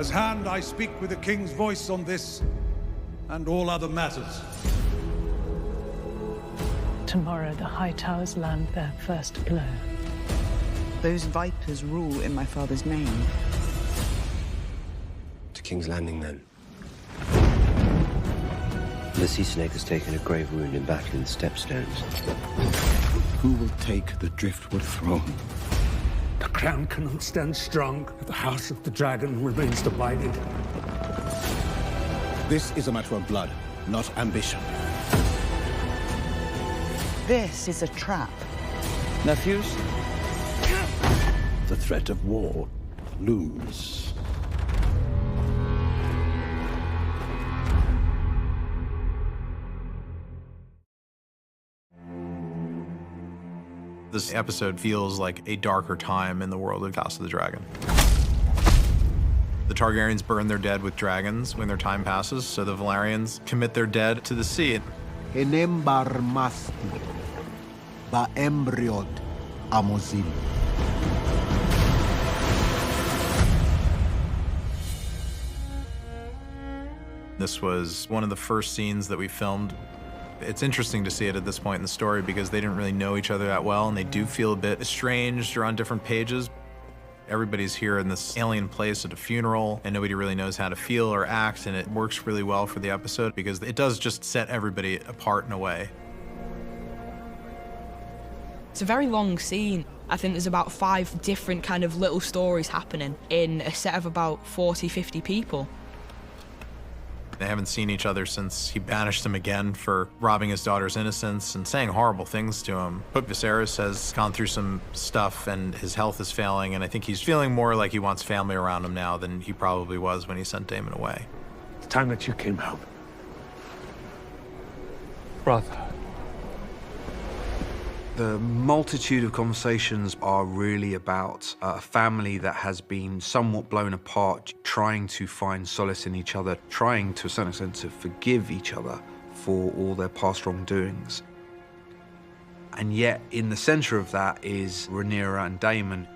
As hand, I speak with the king's voice on this and all other matters. Tomorrow, the High Towers land their first blow. Those vipers rule in my father's name. To King's Landing, then. The sea snake has taken a grave wound in battle in the Stepstones. Who will take the Driftwood throne? The crown cannot stand strong if the House of the Dragon remains divided. This is a matter of blood, not ambition. This is a trap. Nephews? The threat of war looms. This episode feels like a darker time in the world of House of the Dragon. The Targaryens burn their dead with dragons when their time passes, so the Valyrians commit their dead to the sea. Enembar masti, ba embryod amozil. This was one of the first scenes that we filmed. It's interesting to see it at this point in the story because they didn't really know each other that well, and they do feel a bit estranged or on different pages. Everybody's here in this alien place at a funeral, and nobody really knows how to feel or act, and it works really well for the episode because it does just set everybody apart in a way. It's a very long scene. I think there's about 5 different kind of little stories happening in a set of about 40, 50 people. They haven't seen each other since he banished him again for robbing his daughter's innocence and saying horrible things to him. But Viserys has gone through some stuff and his health is failing, and I think he's feeling more like he wants family around him now than he probably was when he sent Daemon away. It's time that you came home. Brother. The multitude of conversations are really about a family that has been somewhat blown apart, trying to find solace in each other, trying to a certain extent to forgive each other for all their past wrongdoings. And yet, in the center of that is Rhaenyra and Daemon.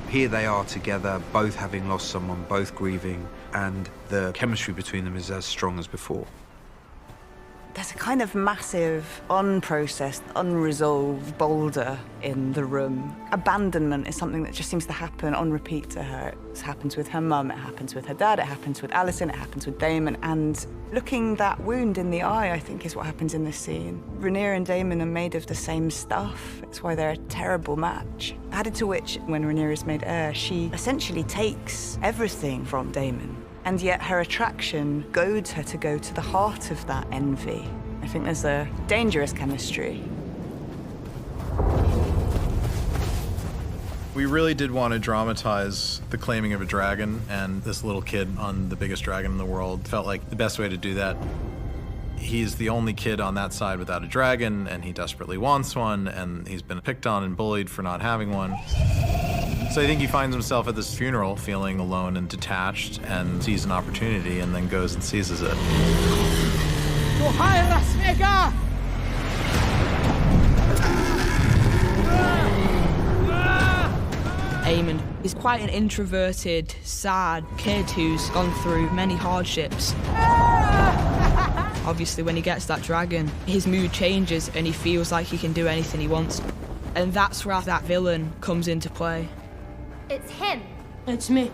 Here they are together, both having lost someone, both grieving, and the chemistry between them is as strong as before. There's a kind of massive, unprocessed, unresolved boulder in the room. Abandonment is something that just seems to happen on repeat to her. It happens with her mum, it happens with her dad, it happens with Alicent, it happens with Daemon. And looking that wound in the eye, I think, is what happens in this scene. Rhaenyra and Daemon are made of the same stuff. It's why they're a terrible match. Added to which, when Rhaenyra is made heir, she essentially takes everything from Daemon. And yet her attraction goads her to go to the heart of that envy. I think there's a dangerous chemistry. We really did want to dramatize the claiming of a dragon, and this little kid on the biggest dragon in the world felt like the best way to do that. He's the only kid on that side without a dragon, and he desperately wants one, and he's been picked on and bullied for not having one. So I think he finds himself at this funeral feeling alone and detached, and sees an opportunity and then goes and seizes it. Aemon is quite an introverted, sad kid who's gone through many hardships. Obviously, when he gets that dragon, his mood changes and he feels like he can do anything he wants. And that's where that villain comes into play. It's him. It's me.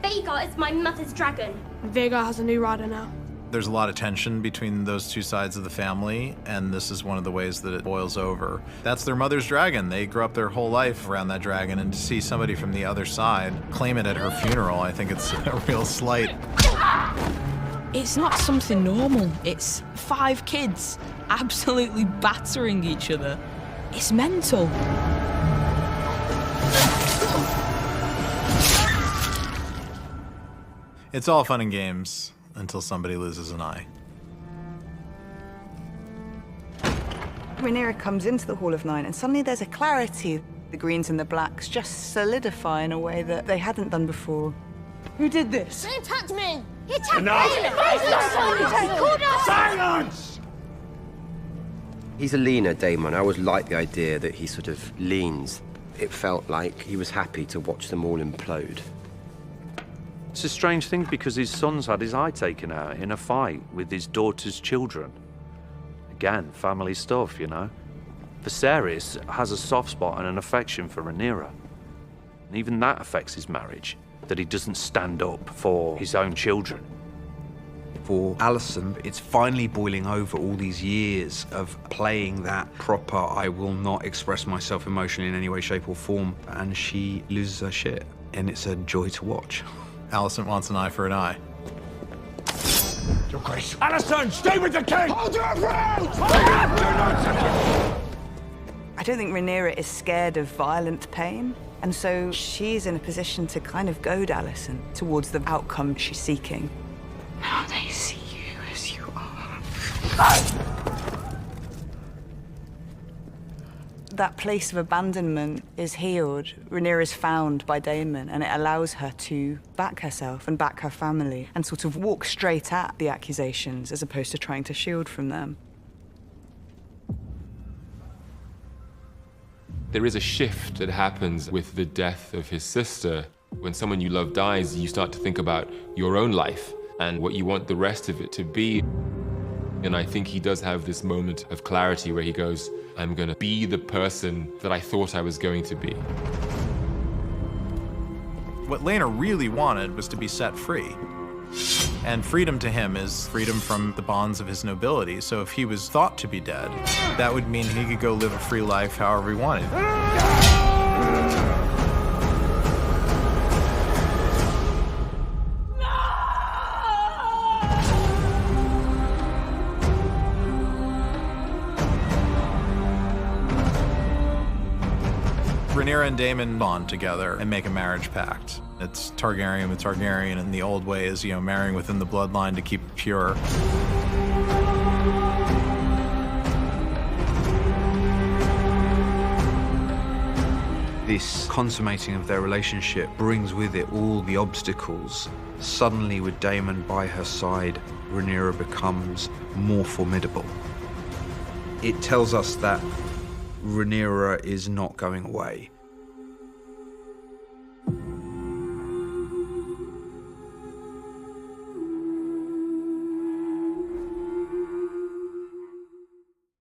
Vhagar is my mother's dragon. Vhagar has a new rider now. There's a lot of tension between those two sides of the family, and this is one of the ways that it boils over. That's their mother's dragon. They grew up their whole life around that dragon, and to see somebody from the other side claim it at her funeral, I think it's a real slight. It's not something normal. It's 5 kids absolutely battering each other. It's mental. It's all fun and games until somebody loses an eye. Rhaenyra comes into the Hall of Nine, and suddenly there's a clarity. The greens and the blacks just solidify in a way that they hadn't done before. Who did this? Don't touch me! He attacked me! Silence! He's a leaner Daemon. I always like the idea that he sort of leans It felt like he was happy to watch them all implode. It's a strange thing because his son's had his eye taken out in a fight with his daughter's children. Again, family stuff, you know. Viserys has a soft spot and an affection for Rhaenyra. And even that affects his marriage, that he doesn't stand up for his own children. For Alicent, it's finally boiling over all these years of playing that proper, I will not express myself emotionally in any way, shape or form, and she loses her shit. And it's a joy to watch. Alicent wants an eye for an eye. Your Grace. Alicent, stay with the king! Hold your ground! I don't think Rhaenyra is scared of violent pain, and so she's in a position to kind of goad Alicent towards the outcome she's seeking. Now they see you as you are. That place of abandonment is healed. Rhaenyra is found by Daemon, and it allows her to back herself and back her family and sort of walk straight at the accusations as opposed to trying to shield from them. There is a shift that happens with the death of his sister. When someone you love dies, you start to think about your own life and what you want the rest of it to be. And I think he does have this moment of clarity where he goes, I'm gonna be the person that I thought I was going to be. What Laena really wanted was to be set free. And freedom to him is freedom from the bonds of his nobility. So if he was thought to be dead, that would mean he could go live a free life however he wanted. Rhaenyra and Daemon bond together and make a marriage pact. It's Targaryen with Targaryen in the old ways, you know, marrying within the bloodline to keep it pure. This consummating of their relationship brings with it all the obstacles. Suddenly, with Daemon by her side, Rhaenyra becomes more formidable. It tells us that Rhaenyra is not going away.